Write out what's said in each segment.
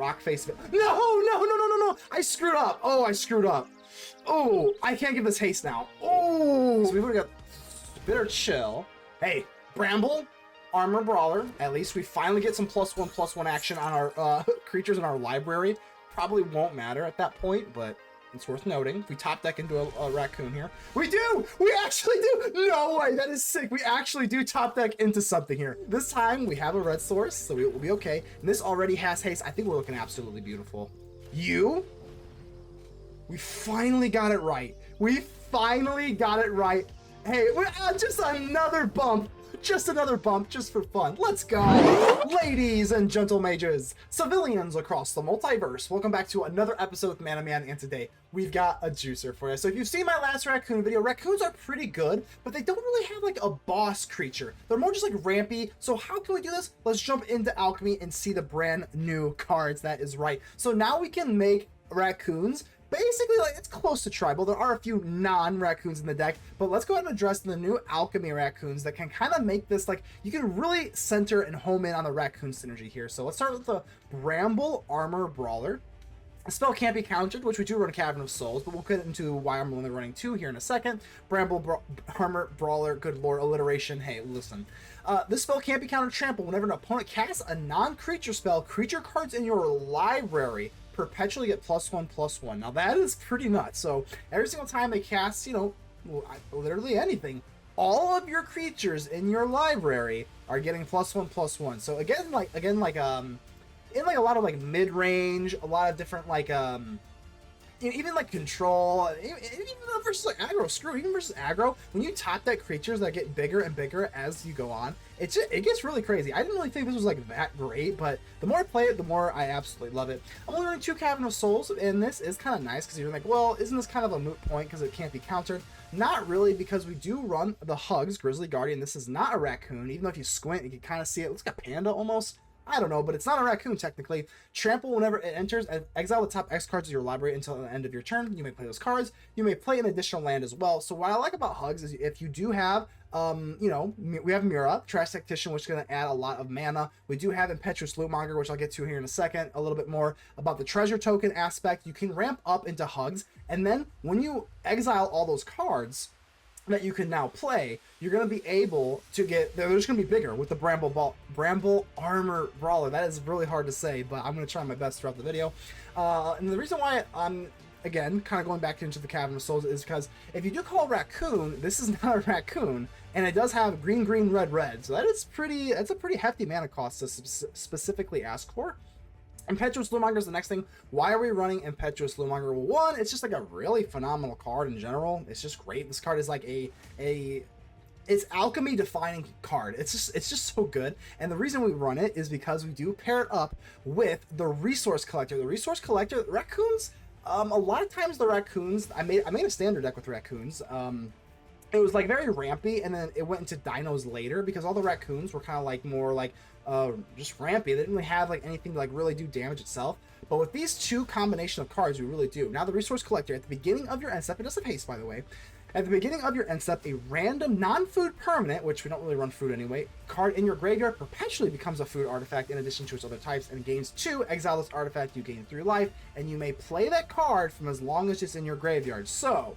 Rockface Village. No! I screwed up. Oh, I screwed up. Oh, I can't give this haste now. Oh, so we've already got Bitter Chill. Hey, Bramblearmor Brawler. At least we finally get some +1/+1 action on our creatures in our library. Probably won't matter at that point, but it's worth noting. If we top deck into a Raccoon here, we do! We actually do! No way, that is sick. We actually do top deck into something here. This time we have a red source, so we will be okay. And this already has haste. I think we're looking absolutely beautiful. We finally got it right. We finally got it right. Hey, just another bump. Just another bump, just for fun. Let's go. Ladies and gentle mages, civilians across the multiverse, welcome back to another episode with Mana Man, and today we've got a juicer for you. So if you've seen my last Raccoon video, Raccoons are pretty good, but they don't really have like a boss creature. They're more just like rampy. So how can we do this? Let's jump into Alchemy and see the brand new cards. That is right. So now we can make Raccoons basically like it's close to tribal. There are a few non-raccoons in the deck, but let's go ahead and address the new Alchemy Raccoons that can kind of make this like you can really center and home in on the Raccoon synergy here. So let's start with the Bramblearmor Brawler. A spell can't be countered, which we do run Cavern of Souls, but we'll get into why I'm only running 2 here in a second. Bramblearmor Brawler, good lord, alliteration. Hey, listen. This spell can't be countered trample. Whenever an opponent casts a non-creature spell, creature cards in your library perpetually get +1/+1. Now that is pretty nuts. So every single time they cast, you know, literally anything, all of your creatures in your library are getting +1/+1. So again, in like a lot of like mid-range, a lot of different like even like control, even versus like aggro, even versus aggro, when you top deck creatures that get bigger and bigger as you go on, it gets really crazy. I didn't really think this was like that great, but the more I play it, the more I absolutely love it. I'm only running 2 Cavern of Souls, and this is kind of nice because you're like, well, isn't this kind of a moot point because it can't be countered? Not really, because we do run the Hugs, Grisly Guardian. This is not a raccoon, even though if you squint, you can kind of see it. It looks like a panda almost. I don't know, but it's not a raccoon technically. Trample whenever it enters, exile the top X cards of your library until the end of your turn. You may play those cards. You may play an additional land as well. So what I like about Hugs is if you do have, you know, we have Muerra, Tactician, which is going to add a lot of mana. We do have Impetuous Lootmonger, which I'll get to here in a second, a little bit more about the treasure token aspect. You can ramp up into Hugs, and then when you exile all those cards that you can now play, you're going to be able to get, they're just going to be bigger with the Bramblearmor Brawler. That is really hard to say, but I'm going to try my best throughout the video. And the reason why I'm, again, kind of going back into the Cavern of Souls is because if you do call Raccoon, this is not a Raccoon, and it does have green, green, red, red. So that's a pretty hefty mana cost to specifically ask for. Impetuous Lootmonger is the next thing. Why are we running Impetuous Lootmonger? Well, one, it's just like a really phenomenal card in general. It's just great. This card is like it's alchemy defining card. It's just so good. And the reason we run it is because we do pair it up with the Resource Collector. The Resource Collector, Raccoons, a lot of times the Raccoons, I made a standard deck with Raccoons. It was like very rampy, and then it went into dinos later because all the Raccoons were kind of like more like just rampy. They didn't really have like anything to like really do damage itself. But with these two combination of cards, we really do. Now the Resource Collector, at the beginning of your end step, it does have haste, by the way. At the beginning of your end step, a random non-food permanent, which we don't really run food anyway, card in your graveyard perpetually becomes a food artifact in addition to its other types and gains 2. Exile this artifact, you gain 3 life, and you may play that card from as long as it's in your graveyard. So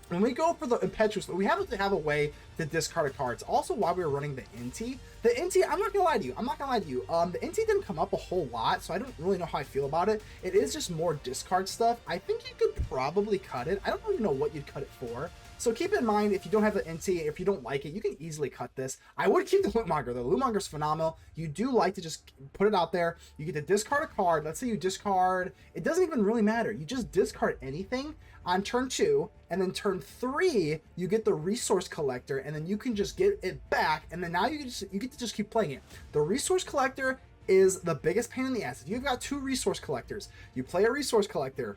when we go for the Impetuous, we have to have a way to discard a card. It's also why we were running the Inti. The Inti, I'm not gonna lie to you. The Inti didn't come up a whole lot, so I don't really know how I feel about it. It is just more discard stuff. I think you could probably cut it. I don't even know what you'd cut it for. So keep in mind, if you don't have the Inti, if you don't like it, you can easily cut this. I would keep the Lootmonger. The Lootmonger's phenomenal. You do like to just put it out there. You get to discard a card. Let's say you discard, it doesn't even really matter. You just discard anything on turn 2, and then turn 3, you get the Resource Collector, and then you can just get it back, and then now you get to just keep playing it. The Resource Collector is the biggest pain in the ass. If you've got 2 Resource Collectors, you play a Resource Collector,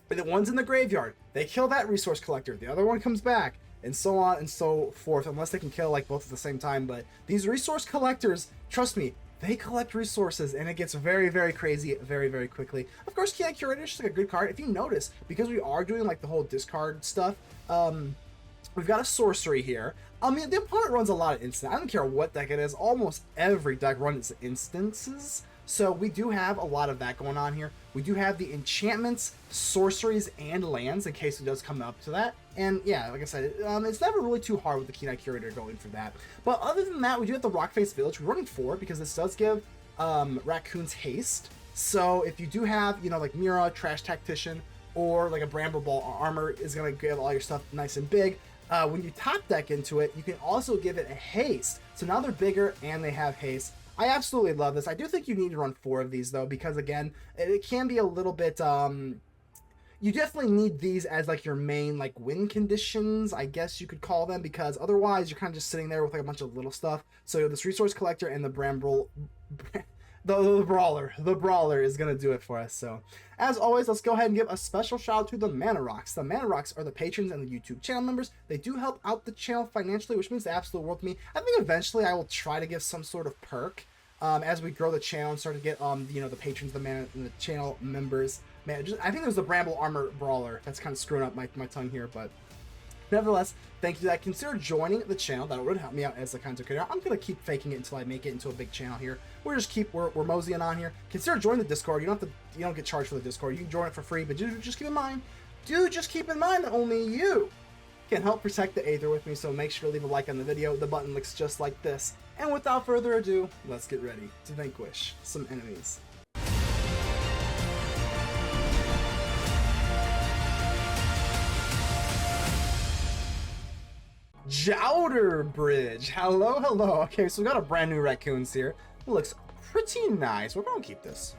and the one's in the graveyard, they kill that Resource Collector, the other one comes back, and so on and so forth, unless they can kill like both at the same time. But these Resource Collectors, trust me, they collect resources, and it gets very, very crazy very, very quickly. Of course, Keen-Eyed Curator is just like a good card. If you notice, because we are doing like the whole discard stuff, we've got a sorcery here. I mean, the opponent runs a lot of instant. I don't care what deck it is. Almost every deck runs instances. So we do have a lot of that going on here. We do have the enchantments, sorceries, and lands in case it does come up to that. And yeah, like I said, it's never really too hard with the Keen-Eyed Curator going for that. But other than that, we do have the Rockface Village. We're running 4 because this does give Raccoons haste. So if you do have, you know, like Muerra, Trash Tactician, or like a Bramblearmor is going to give all your stuff nice and big. When you top deck into it, you can also give it a haste. So now they're bigger and they have haste. I absolutely love this. I do think you need to run 4 of these though, because again, it can be a little bit, you definitely need these as like your main like win conditions, I guess you could call them, because otherwise you're kind of just sitting there with like a bunch of little stuff. So this Resource Collector and the the Brawler is going to do it for us. So as always, let's go ahead and give a special shout out to the Mana Rocks. The Mana Rocks are the patrons and the YouTube channel members. They do help out the channel financially, which means the absolute world to me. I think eventually I will try to give some sort of perk as we grow the channel and start to get you know, the patrons, the channel members. Man, I think it was the Bramblearmor Brawler that's kind of screwing up my tongue here, but nevertheless, thank you to that. Consider joining the channel. That would help me out as a content creator. I'm gonna keep faking it until I make it into a big channel here. We're moseying on here. Consider joining the Discord. You don't get charged for the Discord. You can join it for free, but just keep in mind that only you can help protect the Aether with me. So make sure to leave a like on the video. The button looks just like this. And without further ado, let's get ready to vanquish some enemies. Jowder Bridge. Hello. Okay, so we got a brand new Raccoons here. It looks pretty nice. We're gonna keep this.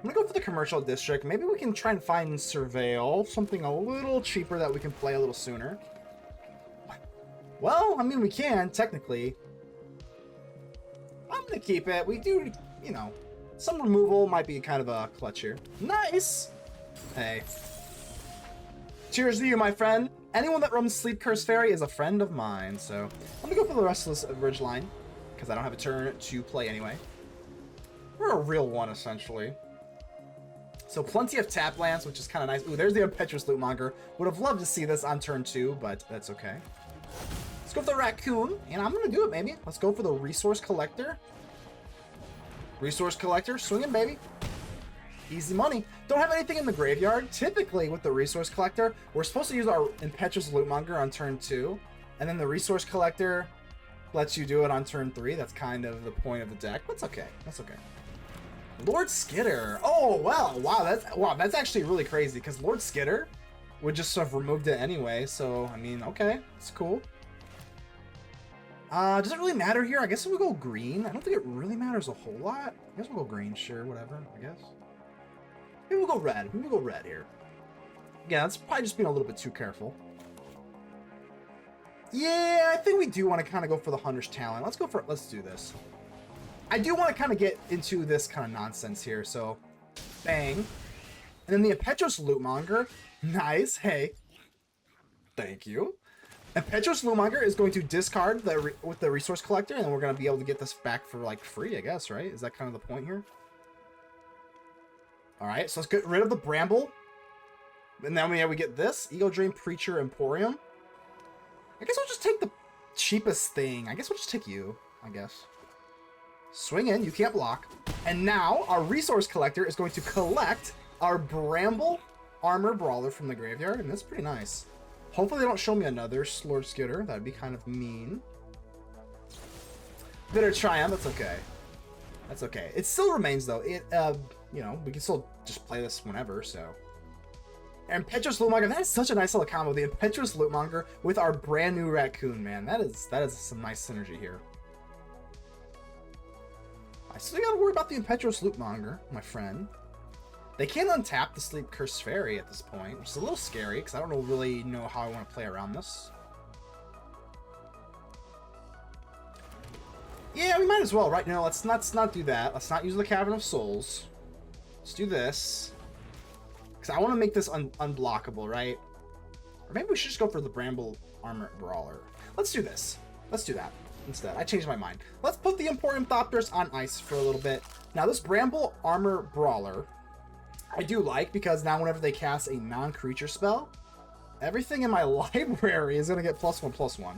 I'm gonna go for the commercial district. Maybe we can try and find Surveil, something a little cheaper that we can play a little sooner. Well, I mean, we can technically. I'm gonna keep it. We do, you know, some removal might be kind of a clutch here. Nice. Hey. Cheers to you, my friend. Anyone that runs Sleep Curse Fairy is a friend of mine, so I'm gonna go for the Restless Ridgeline because I don't have a turn to play anyway. We're a real one, essentially. So plenty of tap lands, which is kind of nice. Ooh, there's the Impetuous Lootmonger. Would have loved to see this on turn 2, but that's okay. Let's go for the Raccoon, and I'm gonna do it, maybe. Let's go for the Resource Collector. Resource Collector, swinging, baby. Easy money. Don't have anything in the graveyard. Typically, with the Resource Collector, we're supposed to use our Impetuous Lootmonger on turn 2, and then the Resource Collector lets you do it on turn 3. That's kind of the point of the deck. That's okay. That's okay. Lord Skitter. Oh, well, wow, that's actually really crazy, because Lord Skitter would just have removed it anyway, so, I mean, okay, it's cool. Does it really matter here? I guess we'll go green. I don't think it really matters a whole lot. I guess we'll go green, sure, whatever, I guess. Maybe we'll go red. Maybe we'll go red here. Yeah, that's probably just being a little bit too careful. Yeah, I think we do want to kind of go for the Hunter's Talent. Let's do this. I do want to kind of get into this kind of nonsense here, so bang. And then the Impetuous Lootmonger. Nice. Hey. Thank you. Impetuous Lootmonger is going to discard with the Resource Collector, and then we're going to be able to get this back for, like, free, I guess, right? Is that kind of the point here? Alright, so let's get rid of the Bramble. And then we get this. Ego Drain Preacher Emporium. I guess we'll just take the cheapest thing. I guess we'll just take you, I guess. Swing in, you can't block. And now our Resource Collector is going to collect our Bramblearmor Brawler from the graveyard, and that's pretty nice. Hopefully they don't show me another Lord Skitter. That'd be kind of mean. Bitter Triumph, that's okay. That's okay. It still remains, though. You know, we can still just play this whenever, so. Impetuous Lootmonger, that is such a nice little combo. The Impetuous Lootmonger with our brand new Raccoon, man. That is some nice synergy here. I still gotta worry about the Impetuous Lootmonger, my friend. They can untap the Sleep Curse Fairy at this point, which is a little scary, because I don't really know how I want to play around this. Yeah, we might as well, right? No, let's not do that. Let's not use the Cavern of Souls. Let's do this. Because I want to make this unblockable, right? Or maybe we should just go for the Bramblearmor Brawler. Let's do this. Let's do that instead. I changed my mind. Let's put the Emporium Thopters on ice for a little bit. Now, this Bramblearmor Brawler, I do like, because now whenever they cast a non-creature spell, everything in my library is going to get +1/+1.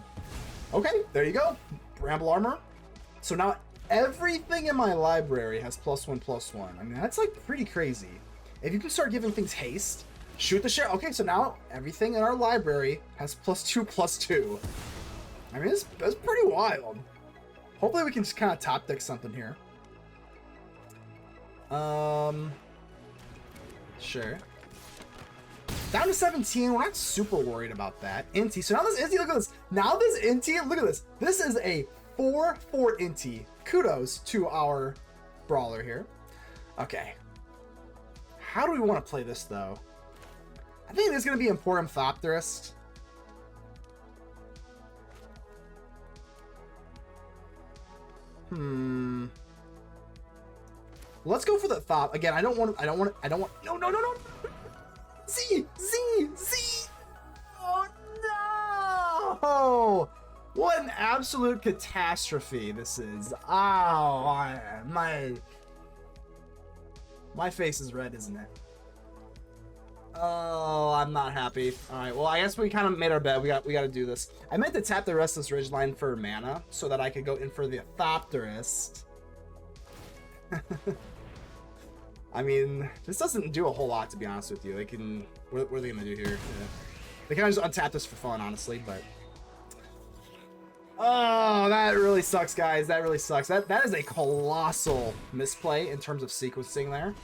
Okay, there you go. Bramblearmor. So now Everything in my library has +1/+1. I mean, that's like pretty crazy. If you can start giving things haste, shoot the share. Okay, so now everything in our library has +2/+2. I mean, that's pretty wild. Hopefully we can just kind of top deck something here. Sure. Down to 17, we're not super worried about that. Inti, so now this Inti, look at this. Now this Inti, look at this. This is a 4/4 Inti. Kudos to our brawler here. Okay. How do we want to play this, though? I think it is going to be Emporium Thopterist. Let's go for the Thop. Again, I don't want, no. Z! Oh, no! What an absolute catastrophe this is. Oh, my face is red, isn't it? Oh, I'm not happy. All right, well, I guess we kind of made our bet. We got to do this. I meant to tap the Restless Ridgeline for mana so that I could go in for the Thopterist. I mean, this doesn't do a whole lot, to be honest with you. They can... What are they going to do here? Yeah. They kind of just untap this for fun, honestly, but... Oh, that really sucks, guys. That really sucks. That is a colossal misplay in terms of sequencing there.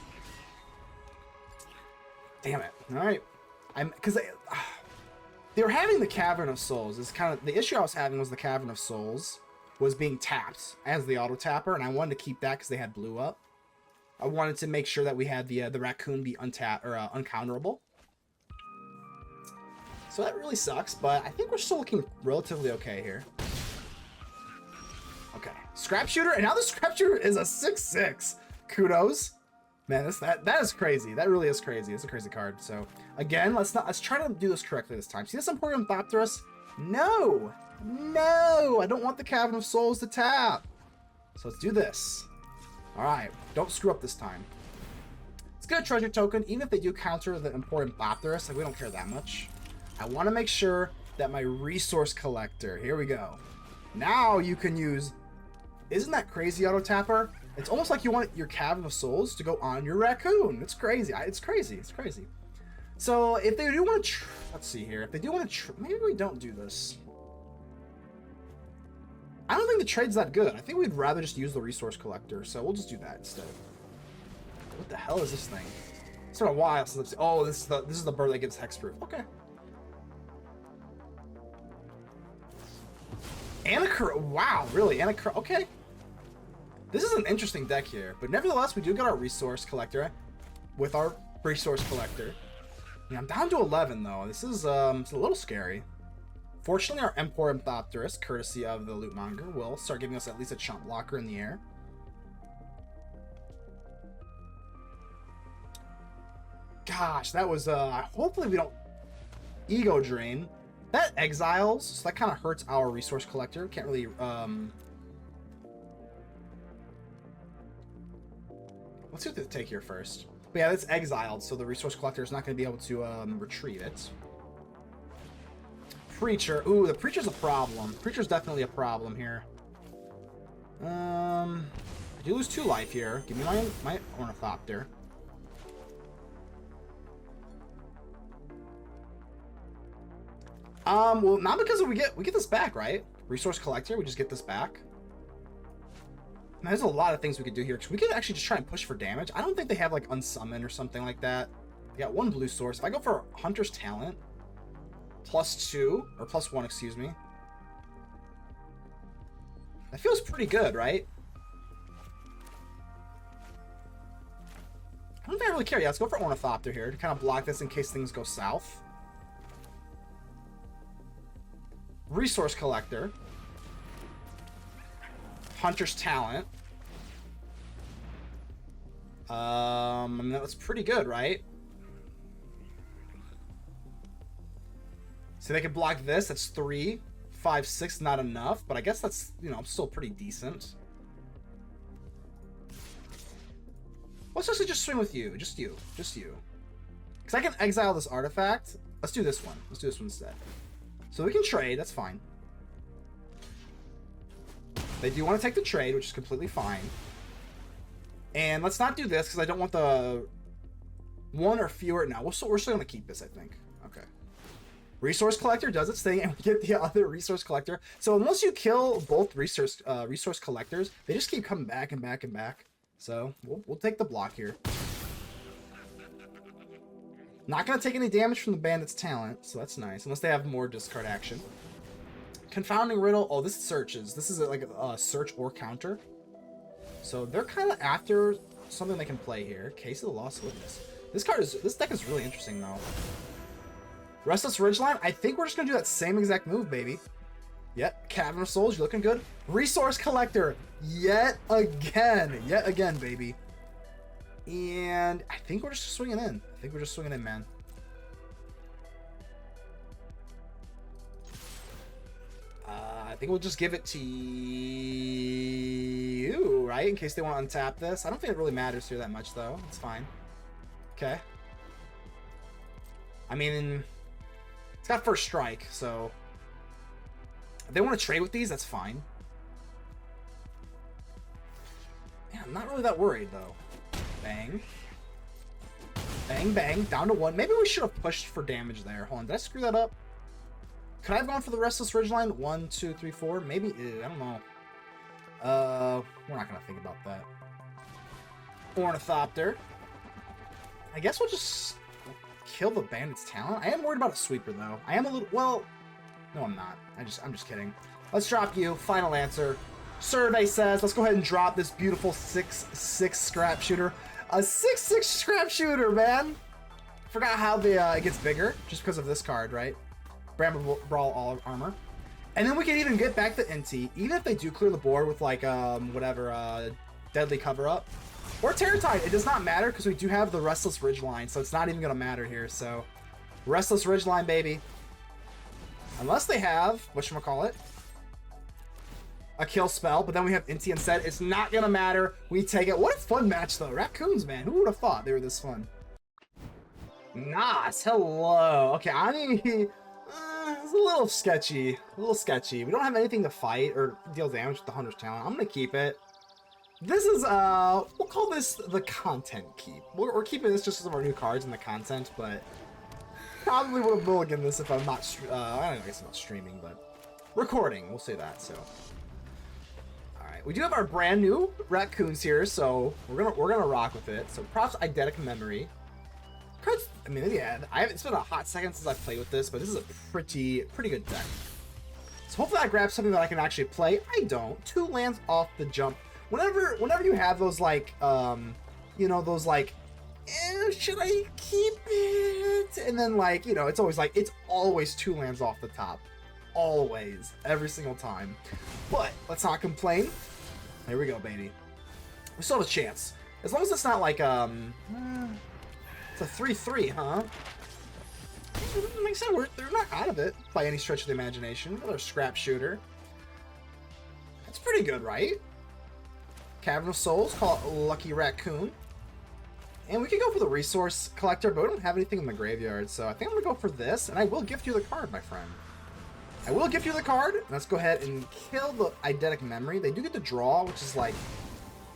Damn it. All right. Because they were having the Cavern of Souls. Is kind of... The issue I was having was the Cavern of Souls was being tapped as the auto-tapper, and I wanted to keep that because they had blue up. I wanted to make sure that we had the Raccoon be uncounterable. So that really sucks, but I think we're still looking relatively okay here. Okay, Scrapshooter, and now the Scrapshooter is a 6/6. Kudos, man. That is crazy. That really is crazy. It's a crazy card. So again, let's try to do this correctly this time. See this Emporium Thopterist? No, I don't want the Cavern of Souls to tap. So let's do this. All right, don't screw up this time. Let's get a treasure token, even if they do counter the Emporium Thopterist. Like, we don't care that much. I want to make sure that my Resource Collector, here we go. Now you can use, isn't that crazy, Auto Tapper? It's almost like you want your Cavern of Souls to go on your Raccoon. It's crazy. It's crazy. So if they do want to, let's see here. If they do want to, maybe we don't do this. I don't think the trade's that good. I think we'd rather just use the Resource Collector, so we'll just do that instead. What the hell is this thing? It's been a while since I've seen... Oh, this is the bird that gives hexproof. Okay. Wow, really? Okay. This is an interesting deck here, but nevertheless, we do get our Resource Collector with our Resource Collector. Yeah, I'm down to 11 though. This is it's a little scary. Fortunately, our Emporium Thopterist, courtesy of the Lootmonger, will start giving us at least a chump blocker in the air. Gosh, that was hopefully we don't ego drain. That exiles, so that kind of hurts our Resource Collector. Can't really let's see what they take here first. But yeah, that's exiled, so the Resource Collector is not going to be able to retrieve it. Preacher. Ooh, the Preacher's a problem. Preacher's definitely a problem here. I do lose 2 life here. Give me my Ornithopter. Well, not because we get this back, right? Resource Collector, we just get this back. Now, there's a lot of things we could do here. We could actually just try and push for damage. I don't think they have like Unsummon or something like that. They got 1 blue source. If I go for Hunter's Talent, +2 or +1, excuse me. That feels pretty good, right? I don't think I really care. Yeah, let's go for Ornithopter here to kind of block this in case things go south. Resource Collector. Hunter's Talent. I mean, that was pretty good, right? So they could block this. That's 3, 5, 6. Not enough, but I guess that's, you know, still pretty decent. Let's just swing with you. Just you. Because I can exile this artifact. Let's do this one. Let's do this one instead. So we can trade. That's fine. They do want to take the trade, which is completely fine. And let's not do this because I don't want the one or fewer. No, we're still going to keep this, I think. Okay. Resource Collector does its thing, and we get the other Resource Collector. So unless you kill both Resource Collectors, they just keep coming back and back and back. So we'll take the block here. Not going to take any damage from the Bandit's talent, so that's nice. Unless they have more discard action. Confounding Riddle. Oh, this searches. This is like a search or counter. So they're kind of after something they can play here. Case of the Lost Witness. This deck is really interesting though. Restless Ridgeline. I think we're just gonna do that same exact move, baby. Yep. Cavern of Souls. You're looking good. Resource Collector. Yet again, baby. And I think we're just swinging in. Man. I think we'll just give it to you, right? In case they want to untap this. I don't think it really matters here that much, though. It's fine. Okay. I mean, it's got first strike, so if they want to trade with these, that's fine. Yeah, I'm not really that worried, though. Bang. Bang, bang. Down to 1. Maybe we should have pushed for damage there. Hold on. Did I screw that up? Could I have gone for the Restless Ridgeline? 1, 2, 3, 4? Maybe. I don't know. We're not going to think about that. Ornithopter. I guess we'll just kill the Bandit's talent. I am worried about a sweeper, though. I am a little... Well, no, I'm not. I'm just kidding. Let's drop you. Final answer. Survey says, let's go ahead and drop this beautiful 6/6 Scrapshooter. A 6/6 Scrapshooter, man! Forgot how it gets bigger, just because of this card, right? Bramblearmor Armor. And then we can even get back the Inti, even if they do clear the board with like, Deadly Cover-Up. Or Terratide, it does not matter, because we do have the Restless Ridgeline, so it's not even going to matter here, so... Restless Ridgeline, baby. Unless they have, whatchamacallit, a kill spell, but then we have Inti instead. It's not gonna matter. We take it. What a fun match, though. Raccoons, man. Who would have thought they were this fun? Nas, hello. Okay, I mean, it's a little sketchy. We don't have anything to fight or deal damage with the Hunter's Talent. I'm gonna keep it. This is, we'll call this the content keep. We're keeping this just because of our new cards and the content, but probably will mulligan this if I'm not, I don't know, I guess I'm not streaming, but recording. We'll say that, so. We do have our brand new Raccoons here, so we're gonna rock with it. So props Eidetic Memory. Cards, I mean, yeah, it's been a hot second since I've played with this, but this is a pretty good deck. So hopefully I grab something that I can actually play. I don't. 2 lands off the jump. Whenever you have those like, you know, those like, should I keep it? And then like, you know, it's always 2 lands off the top. Always. Every single time. But let's not complain. Here we go, baby. We still have a chance. As long as it's not like, it's a 3/3, huh? Makes sense. They're not out of it by any stretch of the imagination. Another Scrapshooter. That's pretty good, right? Cavern of Souls, call it Lucky Raccoon. And we could go for the Resource Collector, but we don't have anything in the graveyard, so I think I'm going to go for this, and I will gift you the card, my friend. I will gift you the card. Let's go ahead and kill the Eidetic Memory. They do get to draw, which is like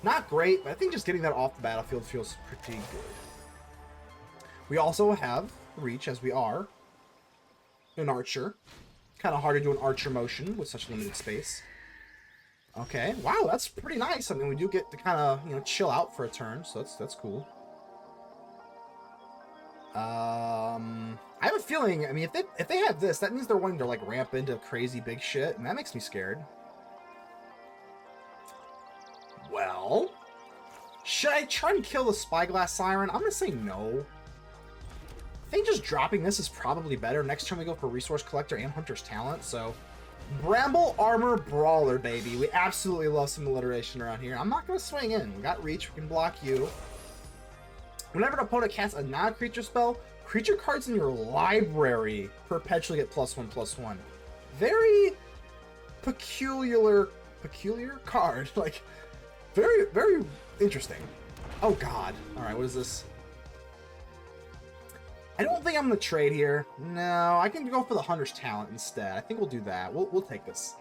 not great, but I think just getting that off the battlefield feels pretty good. We also have Reach, as we are an Archer. Kind of hard to do an Archer motion with such limited space. Okay, wow, that's pretty nice. I mean, we do get to kind of, you know, chill out for a turn, so that's cool. I have a feeling, I mean, if they have this, that means they're wanting to like ramp into crazy big shit, and that makes me scared. Well, should I try and kill the Spyglass Siren? I'm gonna say no. I think just dropping this is probably better. Next turn we go for Resource Collector and Hunter's Talent, so Bramblearmor Brawler, baby. We absolutely love some alliteration around here. I'm not gonna swing in. We got Reach, we can block you. Whenever an opponent casts a non-creature spell, creature cards in your library perpetually get +1/+1. Very peculiar card. Like, very interesting. Oh god. Alright, what is this? I don't think I'm gonna trade here. No, I can go for the Hunter's Talent instead. I think we'll do that. We'll take this.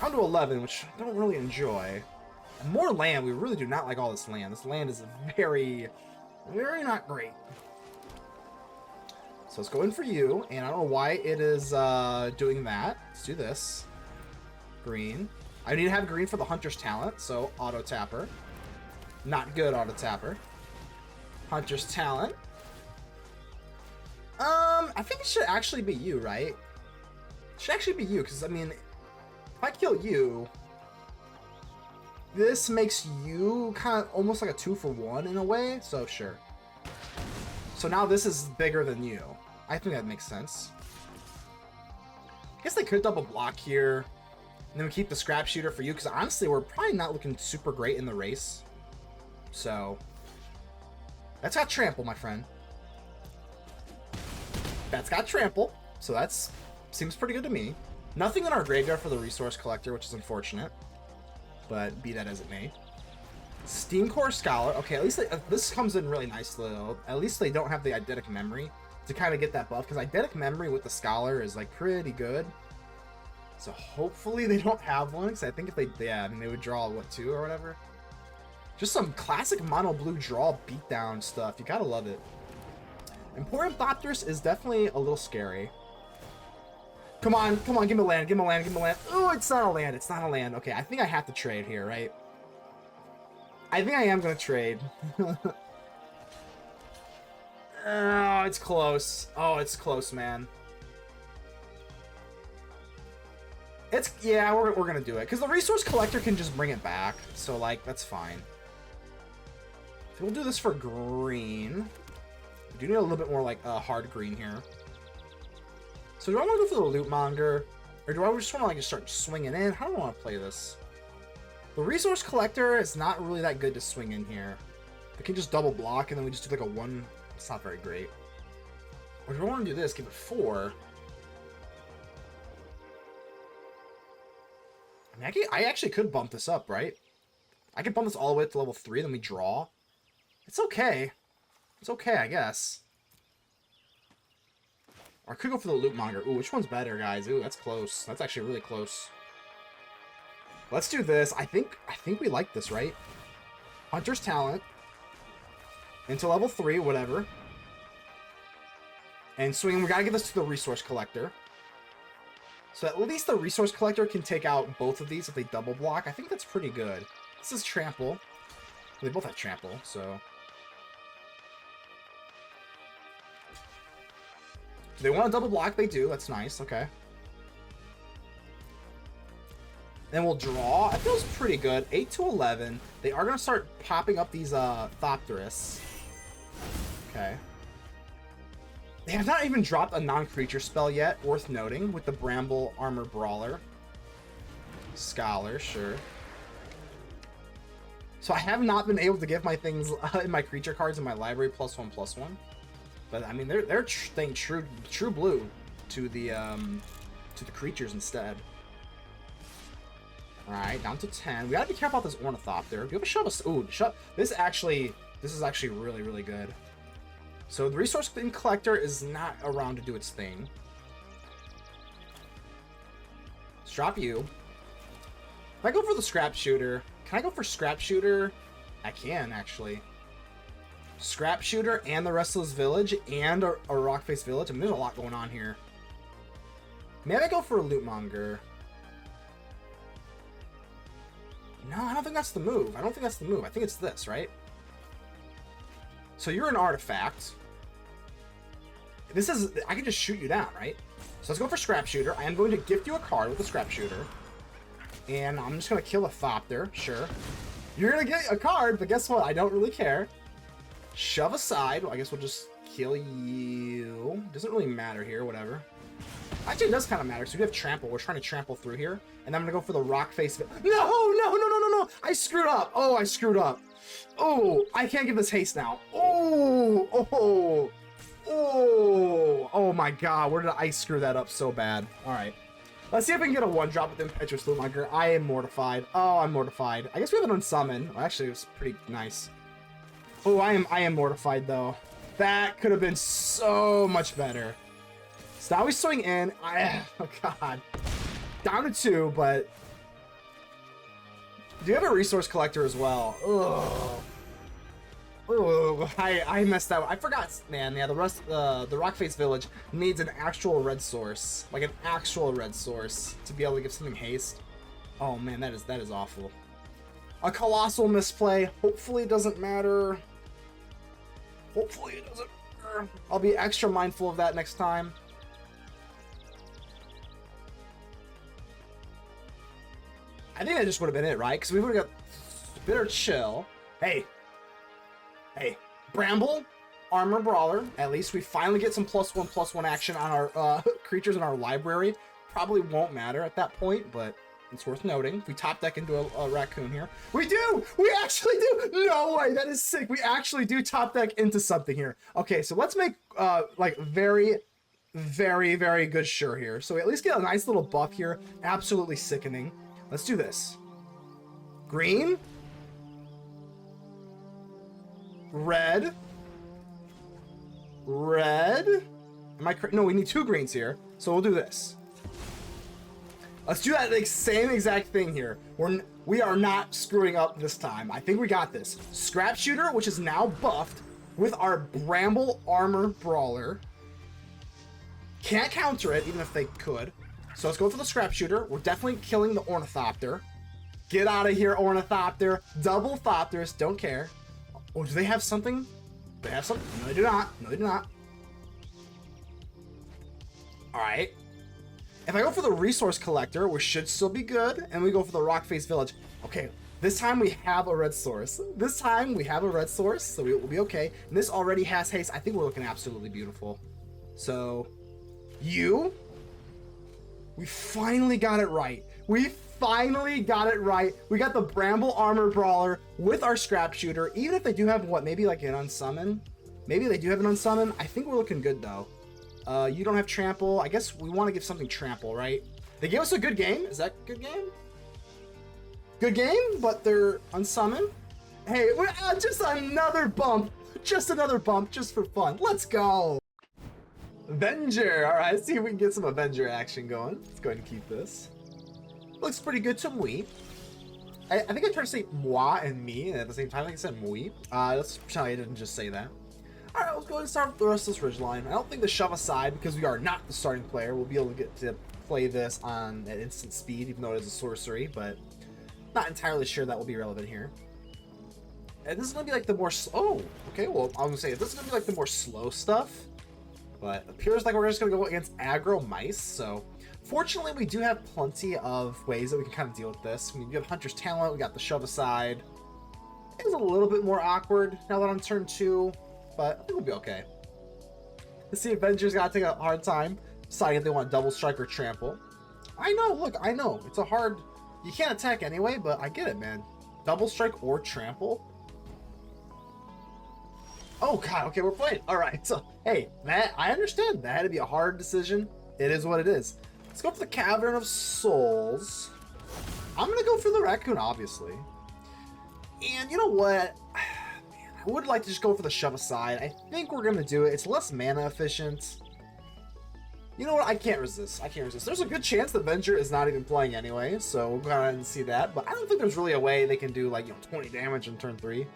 Down to 11, which I don't really enjoy. And more land. We really do not like all this land. This land is very, very not great. So let's go in for you, and I don't know why it is doing that. Let's do this. Green. I need to have green for the Hunter's Talent, so Auto Tapper. Not good Auto Tapper. Hunter's Talent. I think it should actually be you, right? It should actually be you, because, I mean, if I kill you, this makes you kind of almost like a 2-for-1 in a way, so sure. So now this is bigger than you. I think that makes sense. I guess they could double block here. And then we keep the Scrapshooter for you, because honestly, we're probably not looking super great in the race. So, that's got Trample, my friend. That's got Trample, so that's seems pretty good to me. Nothing in our graveyard for the Resource Collector, which is unfortunate. But be that as it may. Steam Core Scholar. Okay, at least this comes in really nicely, though. At least they don't have the Eidetic Memory to kind of get that buff, because Eidetic Memory with the Scholar is like pretty good. So hopefully they don't have one, because I think if they, yeah, I mean, they would draw, what, 2 or whatever? Just some classic mono blue draw beatdown stuff. You gotta love it. Important Thopterus is definitely a little scary. Come on, give me a land, give me a land, give me a land. Oh, it's not a land, it's not a land. Okay, I think I have to trade here, right? I think I am gonna trade. Oh, it's close. Oh, it's close, man. Yeah, we're gonna do it, because the Resource Collector can just bring it back, so, like, that's fine. So we'll do this for green. We do need a little bit more, like, hard green here. So do I want to go for the Lootmonger, or do I just want to, like, just start swinging in? How do I want to play this? The Resource Collector is not really that good to swing in here. We can just double block, and then we just do, like, a 1. It's not very great. Or do I want to do this? Give it 4. I mean, I actually could bump this up, right? I could bump this all the way up to level 3, then we draw. It's okay. It's okay, I guess. Or I could go for the Lootmonger. Ooh, which one's better, guys? Ooh, that's close. That's actually really close. Let's do this. I think we like this, right? Hunter's Talent. Into level 3, whatever. And swing. We gotta get this to the Resource Collector. So at least the Resource Collector can take out both of these if they double block. I think that's pretty good. This is Trample. They both have Trample, so... Do they want to double block? They do. That's nice. Okay. Then we'll draw. It feels pretty good. 8 to 11. They are going to start popping up these Thopterus. Okay. They have not even dropped a non-creature spell yet, worth noting, with the Bramblearmor Brawler. Scholar, sure. So I have not been able to give my things in my creature cards in my library +1/+1. But I mean, they're staying true blue to the creatures instead. All right, down to 10. We gotta be careful about this Ornithopter. Do you have a shove? Ooh, this is actually really, really good. So the Resource Collector is not around to do its thing. Let's drop you. If I go for the Scrapshooter, can I go for Scrapshooter? I can, actually. Scrapshooter and the Restless Village and a Rockface Village. I mean, there's a lot going on here. Maybe I go for a Lootmonger. No, I don't think that's the move. I think it's this, right? So you're an artifact. This is... I can just shoot you down, right? So let's go for Scrapshooter. I am going to gift you a card with the Scrapshooter. And I'm just going to kill a Thopter. Sure. You're going to get a card, but guess what? I don't really care. Shove aside. Well, I guess we'll just kill you. Doesn't really matter here. Whatever. Actually, it does kind of matter. So we have Trample. We're trying to trample through here. And I'm going to go for the Rockface. No! I screwed up. Oh, I screwed up. Oh, I can't give this haste now. Oh my god. Where did I screw that up so bad? All right. Let's see if we can get a 1-drop with Impetuous Lootmonger. I am mortified. Oh, I'm mortified. I guess we have an unsummon. Well, actually, it was pretty nice. Oh, I am mortified, though. That could have been so much better. So now we swing in. Oh, God. Down to 2, but Do you have a resource collector as well? Ugh. Oh, I messed that up. I forgot, man. Yeah, the Rockface Village needs an actual red source, like an actual red source, to be able to give something haste. Oh man, that is awful. A colossal misplay. Hopefully it doesn't matter. Hopefully it doesn't matter. I'll be extra mindful of that next time. I think that just would have been it, right? Because we would have got Bitter Chill. Hey, Bramblearmor Brawler. At least we finally get some +1/+1 action on our creatures in our library. Probably won't matter at that point, but it's worth noting. If we top deck into a raccoon here, we do! We actually do! No way, that is sick. We actually do top deck into something here. Okay, so let's make like very good sure here. So we at least get a nice little buff here. Absolutely sickening. Let's do this. Green. Red. Am I correct? No, we need 2 greens here. So we'll do this. Let's do that like, same exact thing here. We are not screwing up this time. I think we got this. Scrapshooter, which is now buffed with our Bramblearmor Brawler. Can't counter it, even if they could. So let's go for the Scrapshooter. We're definitely killing the Ornithopter. Get out of here, Ornithopter. Double Thopters, don't care. Oh, do they have something? They have something? No, they do not. No, they do not. Alright. If I go for the Resource Collector, we should still be good. And we go for the Rockface Village. Okay, this time we have a red source. So we will be okay. And this already has haste. I think we're looking absolutely beautiful. So, we finally got it right. We got the Bramblearmor Brawler with our Scrapshooter. Even if they do have, what, maybe like an Unsummon? Maybe they do have an Unsummon. I think we're looking good, though. You don't have Trample. I guess we want to give something Trample, right? They gave us a good game. Is that good game? Good game, but they're Unsummon. Hey, just another bump. Just for fun. Let's go. Avenger. All right, let's see if we can get some Avenger action going. Let's go ahead and keep this. Looks pretty good to me. I think I tried to say moi and me, and at the same time, I think I said moi. Let's pretend I didn't just say that. All right, let's go ahead and start with the Restless Ridgeline. I don't think the shove aside, because we are not the starting player, we'll be able to get to play this on at instant speed, even though it is a sorcery, but not entirely sure that will be relevant here. And this is going to be like the more... Oh, okay, well, I was going to say, this is going to be like the more slow stuff, but it appears like we're just going to go against aggro mice, so... Fortunately, we do have plenty of ways that we can kind of deal with this. I mean, we have Hunter's Talent, we got the shove aside. It's a little bit more awkward now that I'm turn 2, but I think we'll be okay. The Avengers gotta take a hard time deciding if they want double strike or trample. I know, look, I know. It's a hard... You can't attack anyway, but I get it, man. Double strike or trample? Oh, God, okay, we're playing. All right, so, hey, that I understand. That had to be a hard decision. It is what it is. Let's go for the Cavern of Souls. I'm going to go for the Raccoon, obviously. And you know what? Man, I would like to just go for the shove aside. I think we're going to do it. It's less mana efficient. You know what? I can't resist. There's a good chance the Avenger is not even playing anyway, so we'll go ahead and see that. But I don't think there's really a way they can do, like, 20 damage in turn 3.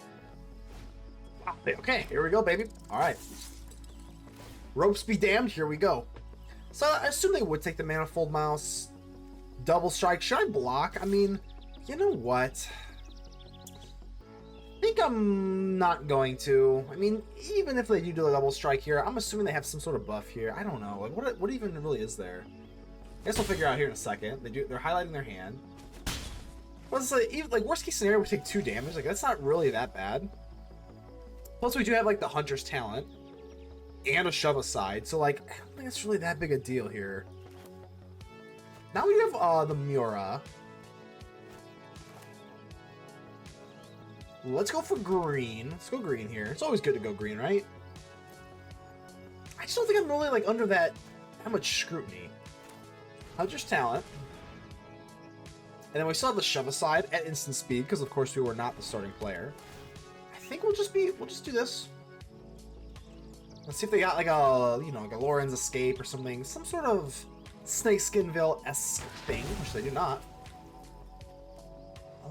Okay, here we go, baby. All right. Ropes be damned. Here we go. So I assume they would take the Manifold Mouse. Double strike. Should I block? I mean, you know what? I think I'm not going to. I mean, even if they do a double strike here, I'm assuming they have some sort of buff here. I don't know. Like, what even really is there? I guess we'll figure out here in a second. They're highlighting their hand. Let's say, even like worst case scenario, we take 2 damage. Like that's not really that bad. Plus, we do have like the Hunter's Talent and a shove aside, so like I don't think it's really that big a deal here. Now we have the Muerra. Let's go for green. Let's go green here. It's always good to go green, right? I just don't think I'm really like under that much scrutiny. Hunter's Talent. And then we still have the shove aside at instant speed, because of course we were not the starting player. I think we'll just do this. Let's see if they got like a, like a Lauren's Escape or something. Some sort of Snakeskinville-esque thing, which they do not.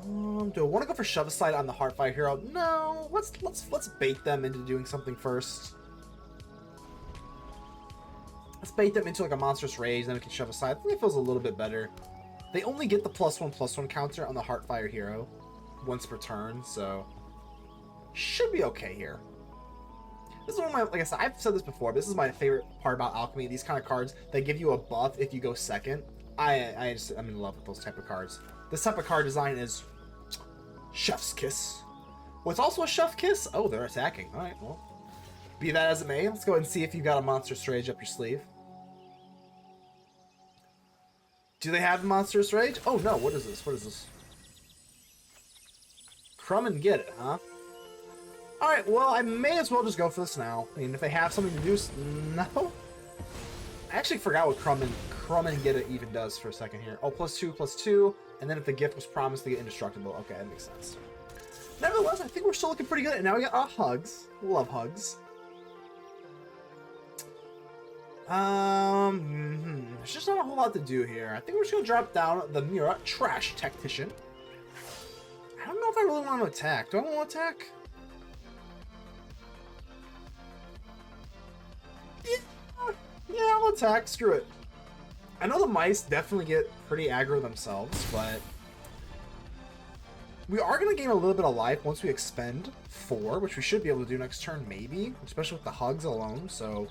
Do I want to go for Shove Aside on the Heartfire hero? No, let's bait them into doing something first. Let's bait them into like a Monstrous Rage, then we can Shove Aside. I think it feels a little bit better. They only get the +1/+1 counter on the Heartfire hero once per turn, so should be okay here. This is one of my, like I said, I've said this before, but this is my favorite part about Alchemy. These kind of cards, they give you a buff if you go second. I'm in love with those type of cards. This type of card design is Chef's Kiss. What's also a Chef's Kiss? Oh, they're attacking. All right, well, be that as it may. Let's go ahead and see if you got a Monstrous Rage up your sleeve. Do they have Monstrous Rage? Oh no, what is this? What is this? Crumb and get it, huh? Alright, well, I may as well just go for this now. I mean, if they have something to do... No? I actually forgot what Crumb and get it even does for a second here. Oh, +2/+2, and then if the gift was promised to get indestructible. Okay, that makes sense. Nevertheless, I think we're still looking pretty good. And now we got our Hugs. Love Hugs. There's just not a whole lot to do here. I think we're just gonna drop down the Muerra Trash Tactician. I don't know if I really want to attack. Do I want to attack? Yeah, I'll attack. Screw it. I know the mice definitely get pretty aggro themselves, but we are going to gain a little bit of life once we expend 4, which we should be able to do next turn, maybe, especially with the Hugs alone. So,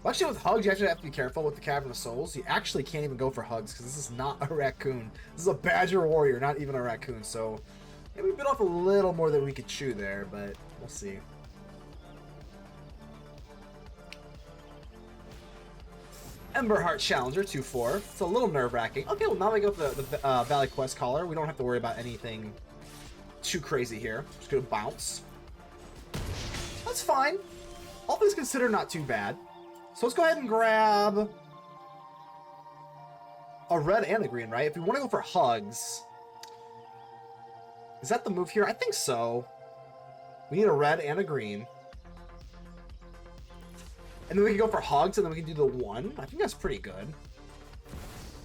well, actually, with Hugs, you actually have to be careful with the Cavern of Souls. You actually can't even go for Hugs because this is not a Raccoon. This is a Badger Warrior, not even a Raccoon. So, yeah, we bit off a little more than we could chew there, but we'll see. Emberheart Challenger, 2/4. It's a little nerve-wracking. Okay, well, now we go for the Valley Quest Caller. We don't have to worry about anything too crazy here. Just gonna bounce. That's fine. All things considered, not too bad. So let's go ahead and grab a red and a green, right? If we want to go for Hugs, is that the move here? I think so. We need a red and a green. And then we can go for Hugs, and then we can do the 1. I think that's pretty good.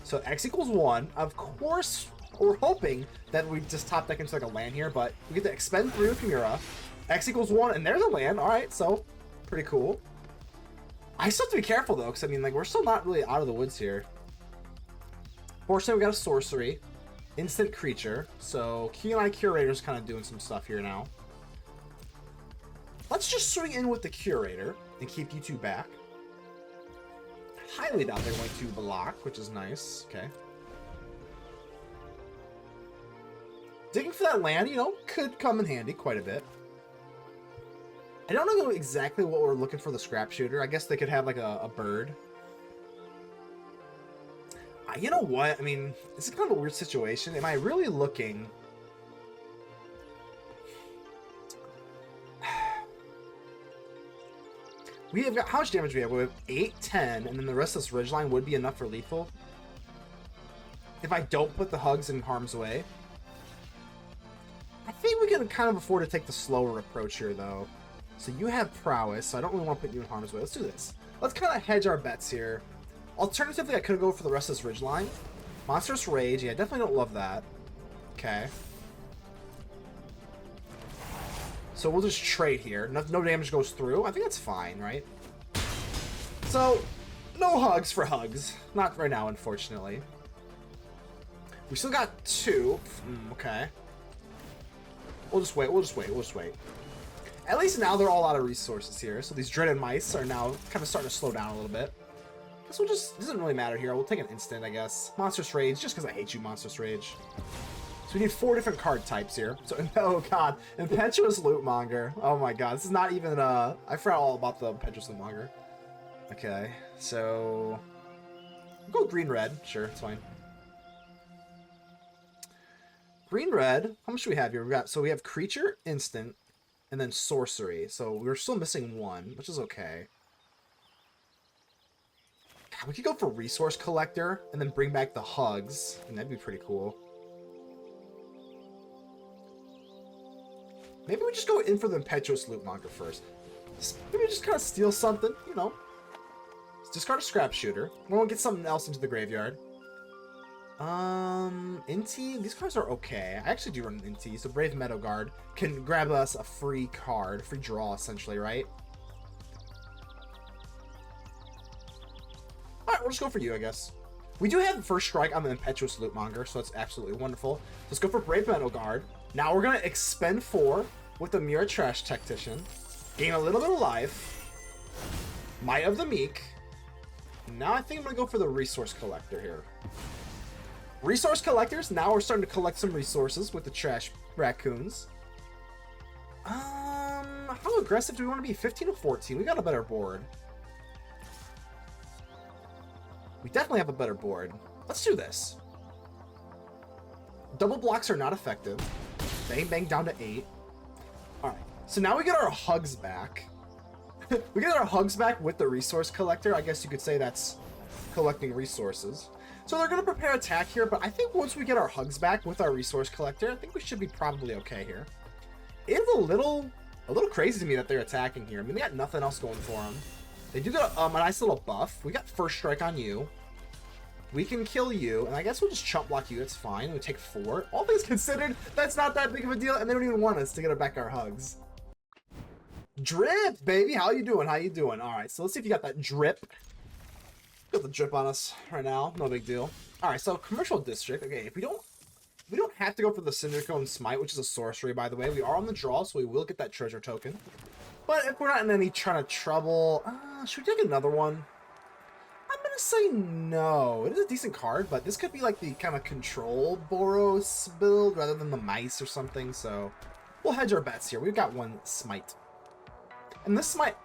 So X equals 1. Of course, we're hoping that we just top deck into like a land here, but we get to expend 3 with Muerra. X equals 1, and there's a land. All right, so pretty cool. I still have to be careful, though, because, I mean, like, we're still not really out of the woods here. Fortunately, we got a sorcery. Instant creature. So Keen-Eyed Curator's kind of doing some stuff here now. Let's just swing in with the Curator and keep you 2 back. Highly doubt they're going to block, which is nice. Okay. Digging for that land, you know, could come in handy quite a bit. I don't know exactly what we're looking for the Scrapshooter. I guess they could have like a bird. You know what? I mean, this is kind of a weird situation. Am I really looking... We have got, how much damage do we have? We have 8, 10, and then the Restless Ridgeline would be enough for lethal. If I don't put the Hugs in harm's way. I think we can kind of afford to take the slower approach here, though. So you have prowess, so I don't really want to put you in harm's way. Let's do this. Let's kind of hedge our bets here. Alternatively, I could go for the Restless Ridgeline. Monstrous Rage, yeah, I definitely don't love that. Okay. So we'll just trade here. No damage goes through. I think that's fine, right? So, no Hugs for Hugs. Not right now, unfortunately. We still got 2. Okay. We'll just wait. We'll just wait. At least now they're all out of resources here. So these dreaded mice are now kind of starting to slow down a little bit. Guess we'll just... Doesn't really matter here. We'll take an instant, I guess. Monstrous Rage, just because I hate you, Monstrous Rage. So we need 4 different card types here. So, oh god, Impetuous Lootmonger. Oh my god, this is not even, I forgot all about the Impetuous Lootmonger. Okay, so... We'll go green-red. Sure, it's fine. Green-red, how much do we have here? So we have Creature, Instant, and then Sorcery. So we're still missing 1, which is okay. God, we could go for Resource Collector, and then bring back the Hugs. And that'd be pretty cool. Maybe we just go in for the Impetuous Lootmonger first. Maybe just kind of steal something, you know. Let's discard a Scrapshooter. We won't get something else into the graveyard. Inti, these cards are okay. I actually do run an Inti, so Brave Meadow Guard can grab us a free card, free draw essentially, right? Alright, we'll just go for you, I guess. We do have first strike on the Impetuous Lootmonger, so that's absolutely wonderful. Let's go for Brave Meadow Guard. Now we're gonna expend 4 with the Muerra Trash Tactician. Gain a little bit of life. Might of the Meek. Now I think I'm gonna go for the Resource Collector here. Resource Collectors, now we're starting to collect some resources with the Trash Raccoons. How aggressive do we want to be? 15 or 14? We got a better board. We definitely have a better board. Let's do this. Double blocks are not effective. Bang, bang, down to 8. Alright, so now we get our hugs back. We get our hugs back with the Resource Collector. I guess you could say that's collecting resources. So they're going to prepare attack here, but I think once we get our hugs back with our Resource Collector, I think we should be probably okay here. It's a little crazy to me that they're attacking here. I mean, they got nothing else going for them. They do get a nice little buff. We got first strike on you. We can kill you, and I guess we'll just chump block you. It's fine. We take 4. All things considered, that's not that big of a deal, and they don't even want us to get back our hugs. Drip, baby. How you doing? How you doing? All right, so let's see if you got that drip. Got the drip on us right now. No big deal. All right, so commercial district. Okay, if we don't have to go for the Cindercone Smite, which is a sorcery, by the way. We are on the draw, so we will get that treasure token. But if we're not in any kind of trouble, should we take another one? I'm gonna say no. It is a decent card, but this could be like the kind of control Boros build rather than the mice or something. So we'll hedge our bets here. We've got one Smite, and this Smite.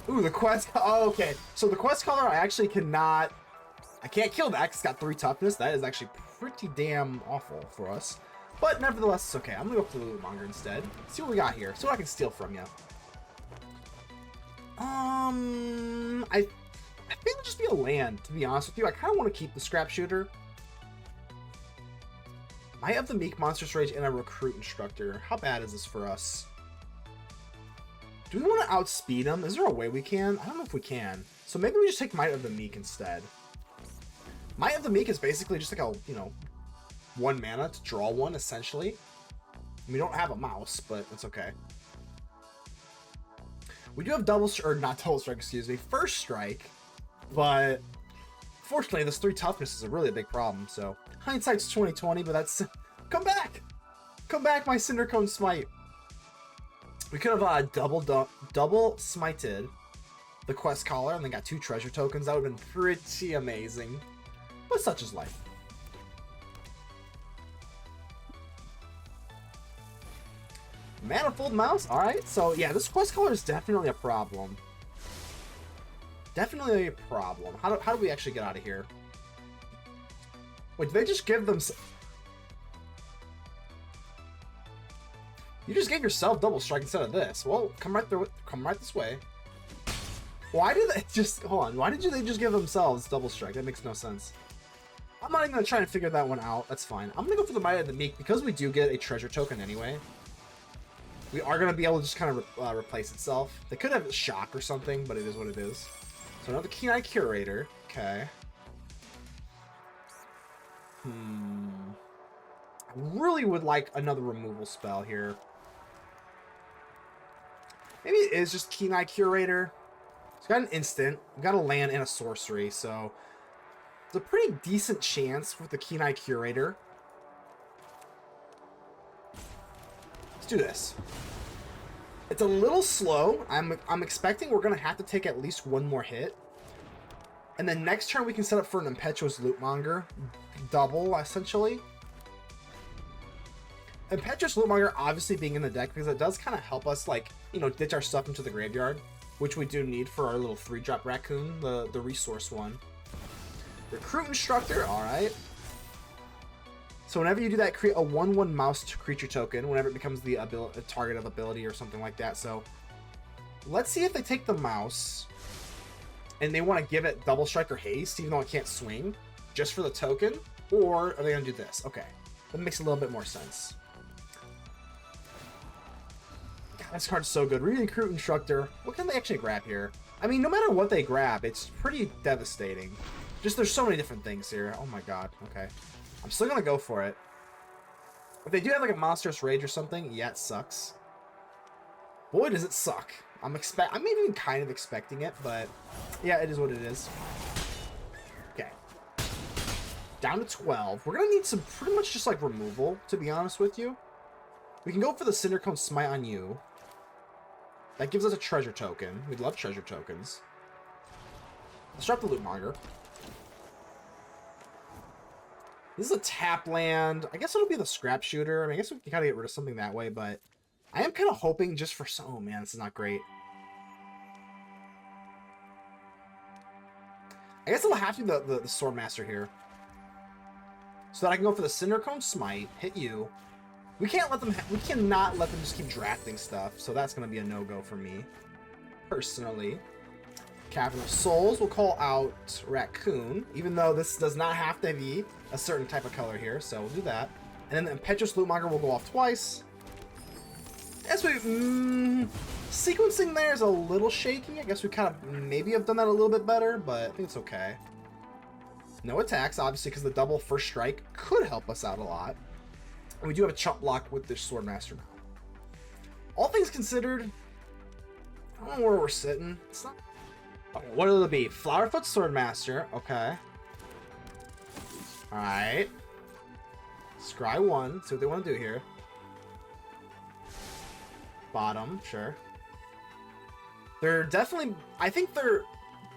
Ooh, the quest. Oh, okay. So the quest color, I actually cannot. I can't kill that. It's got 3 toughness. That is actually pretty damn awful for us. But nevertheless, it's okay. I'm gonna go for the Lootmonger instead. See what we got here. See what I can steal from you. I think it'll just be a land, to be honest with you. I kind of want to keep the Scrapshooter. I have the Meek Monstrous Rage and a Recruit Instructor. How bad is this for us? Do we want to outspeed him? Is there a way we can? I don't know if we can. So maybe we just take Might of the Meek instead. Might of the Meek is basically just like a, 1 mana to draw 1, essentially. We don't have a mouse, but it's okay. We do have first strike, but fortunately this 3 toughness is a really big problem, so hindsight's 2020, but that's come back, my Cindercone Smite. We could have double smited the quest caller and then got 2 treasure tokens. That would have been pretty amazing, but such is life. Manifold Mouse? Alright, so yeah, this quest color is definitely a problem. Definitely a problem. How do we actually get out of here? Wait, did they just give them... You just gave yourself double strike instead of this. Well, come right this way. Why did they just... Hold on, why did they just give themselves double strike? That makes no sense. I'm not even going to try and figure that one out. That's fine. I'm going to go for the Might of the Meek because we do get a treasure token anyway. We are going to be able to just kind of replace itself. They could have shock or something, but it is what it is. So another Keen-Eyed Curator. Okay. I really would like another removal spell here. Maybe it is just Keen-Eyed Curator. It's got an instant. We've got a land and a sorcery, so it's a pretty decent chance with the Keen-Eyed Curator. Do this. It's a little slow. I'm expecting we're gonna have to take at least 1 more hit, and then next turn we can set up for an Impetuous Lootmonger, double essentially. Impetuous Lootmonger obviously being in the deck because it does kind of help us, like, ditch our stuff into the graveyard, which we do need for our little 3-drop raccoon, the resource one. Recruit Instructor. All right. So whenever you do that, create a 1/1 mouse creature token whenever it becomes the target of ability or something like that. So let's see if they take the mouse and they want to give it double strike or haste, even though it can't swing, just for the token, or are they going to do this? Okay, that makes a little bit more sense. God, this card's so good. Recruit Instructor. What can they actually grab here? I mean, no matter what they grab, it's pretty devastating. Just there's so many different things here. Oh my god. Okay. I'm still gonna go for it. If they do have like a monstrous rage or something, yeah, it sucks. Boy, does it suck. I'm maybe even kind of expecting it, but yeah, it is what it is. Okay. Down to 12. We're gonna need some pretty much just like removal, to be honest with you. We can go for the Cindercone Smite on you. That gives us a treasure token. We love treasure tokens. Let's drop the Lootmonger. This is a tap land. I guess it'll be the Scrapshooter. I mean, I guess we can kind of get rid of something that way, but I am kind of hoping just for some... Oh, man, this is not great. I guess it'll have to be the Swordmaster here. So that I can go for the Cindercone Smite, hit you. We can't let them... We cannot let them just keep drafting stuff, so that's going to be a no-go for me, personally. Cavern of Souls will call out Raccoon, even though this does not have to be a certain type of color here, so we'll do that. And then the Impetuous Lootmonger will go off twice. As we... sequencing there is a little shaky. I guess we kind of maybe have done that a little bit better, but I think it's okay. No attacks, obviously, because the double first strike could help us out a lot. And we do have a chump block with this Swordmaster now. All things considered, I don't know where we're sitting. It's not... Okay, what will it be? Flowerfoot Swordmaster. Okay. Alright. Scry 1. See what they want to do here. Bottom. Sure. They're definitely... I think they're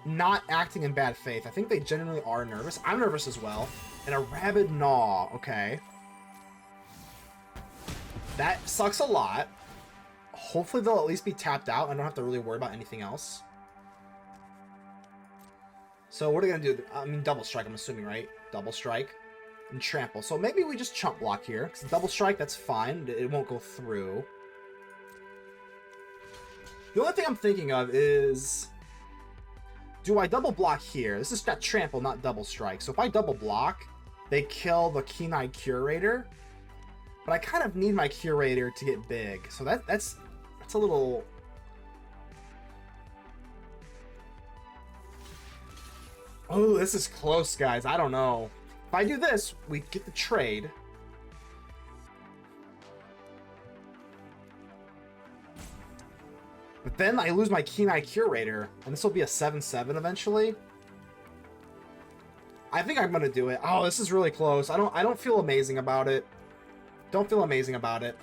not acting in bad faith. I think they genuinely are nervous. I'm nervous as well. And a Rabid Gnaw. Okay. That sucks a lot. Hopefully they'll at least be tapped out. I don't have to really worry about anything else. So what are they going to do? I mean, double strike, I'm assuming, right? Double strike and trample. So maybe we just chump block here. Because double strike, that's fine. It won't go through. The only thing I'm thinking of is... Do I double block here? This has got trample, not double strike. So if I double block, they kill the Keen-Eyed Curator. But I kind of need my Curator to get big. So that's a little... Oh, this is close, guys. I don't know. If I do this, we get the trade. But then I lose my Keen-Eyed Curator, and this will be a 7/7 eventually. I think I'm gonna do it. Oh, this is really close. I don't feel amazing about it. Don't feel amazing about it.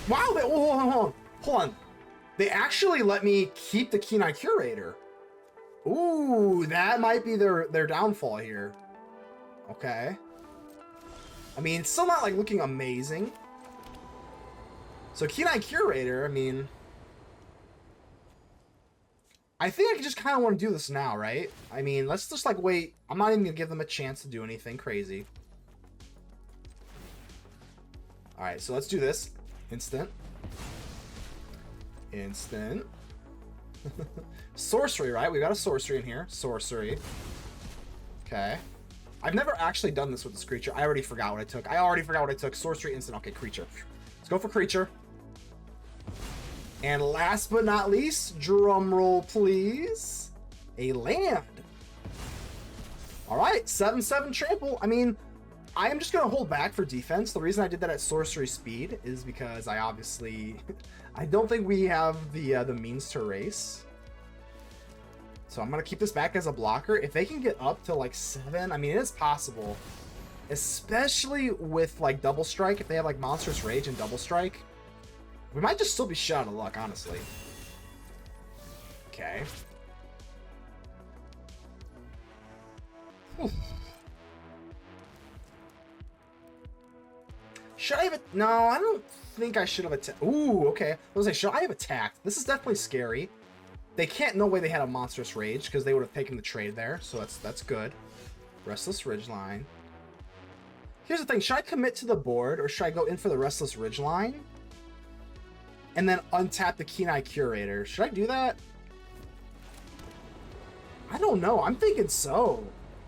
Wow, hold on. They actually let me keep the Keen-Eyed Curator. Ooh, that might be their downfall here. Okay. I mean, it's still not like looking amazing. So Keen-Eyed Curator, I mean... I think I just kind of want to do this now, right? I mean, let's just like wait. I'm not even going to give them a chance to do anything crazy. Alright, so let's do this. Instant. Instant. Sorcery, right? We got a sorcery in here. Sorcery. Okay. I've never actually done this with this creature. I already forgot what I took. Sorcery, instant. Okay, creature. Let's go for creature. And last but not least, drum roll, please. A land. All right, 7/7 trample. I mean, I am just going to hold back for defense. The reason I did that at sorcery speed is because I obviously... I don't think we have the means to race. So I'm going to keep this back as a blocker. If they can get up to like 7, I mean, it is possible. Especially with like double strike. If they have like monstrous rage and double strike, we might just still be shit out of luck, honestly. Okay. Whew. Should I have... No, I don't think I should have attacked. Ooh, okay. I was like, should I have attacked? This is definitely scary. They can't... No way they had a monstrous rage, because they would have taken the trade there. So that's good. Restless Ridgeline. Here's the thing. Should I commit to the board, or should I go in for the Restless Ridgeline? And then untap the Keen-Eyed Curator. Should I do that? I don't know. I'm thinking so.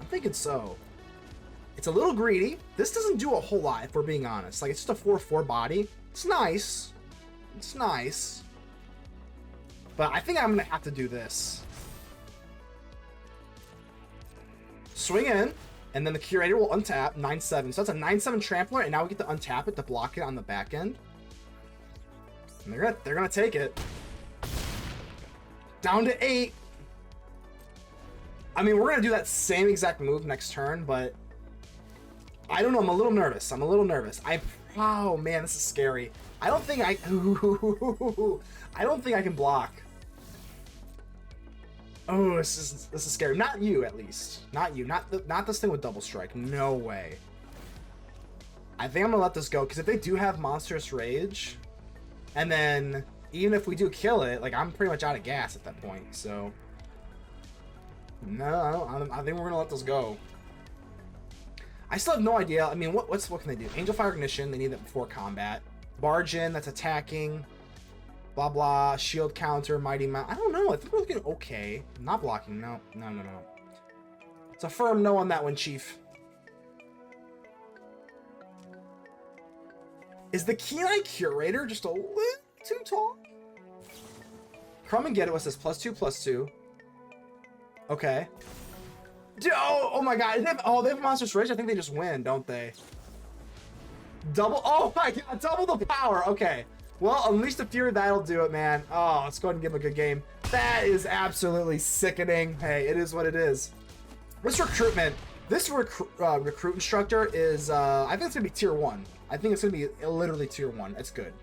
It's a little greedy. This doesn't do a whole lot, if we're being honest. Like, it's just a 4/4 body. It's nice. It's nice. But I think I'm gonna have to do this. Swing in, and then the Curator will untap 9/7. So that's a 9/7 Trampler, and now we get to untap it to block it on the back end. And they're gonna take it. Down to 8. I mean, we're gonna do that same exact move next turn, but I don't know. I'm a little nervous. Oh man, this is scary. I don't think I can block. Oh, this is scary. Not you, at least. Not you. Not this thing with double strike. No way. I think I'm gonna let this go, because if they do have monstrous rage, and then even if we do kill it, like, I'm pretty much out of gas at that point. So no, I think we're gonna let this go. I still have no idea. I mean, what can they do? Angel Fire Ignition. They need that before combat. Barge in. That's attacking. Blah blah. Shield counter. Mighty Mount. I don't know. I think we're looking okay. Not blocking. No. It's a firm no on that one, Chief. Is the Keen-Eyed Curator just a little too tall? Come and get it. What's this? +2/+2. Okay. Oh my god. They have Monstrous Rage. I think they just win, don't they? Oh my god. Double the power. Okay. Well, Unleash the Fury. That'll do it, man. Oh, let's go ahead and give him a good game. That is absolutely sickening. Hey, it is what it is. This recruitment. This recruit instructor is, I think it's going to be tier 1. I think it's going to be literally tier 1. It's good.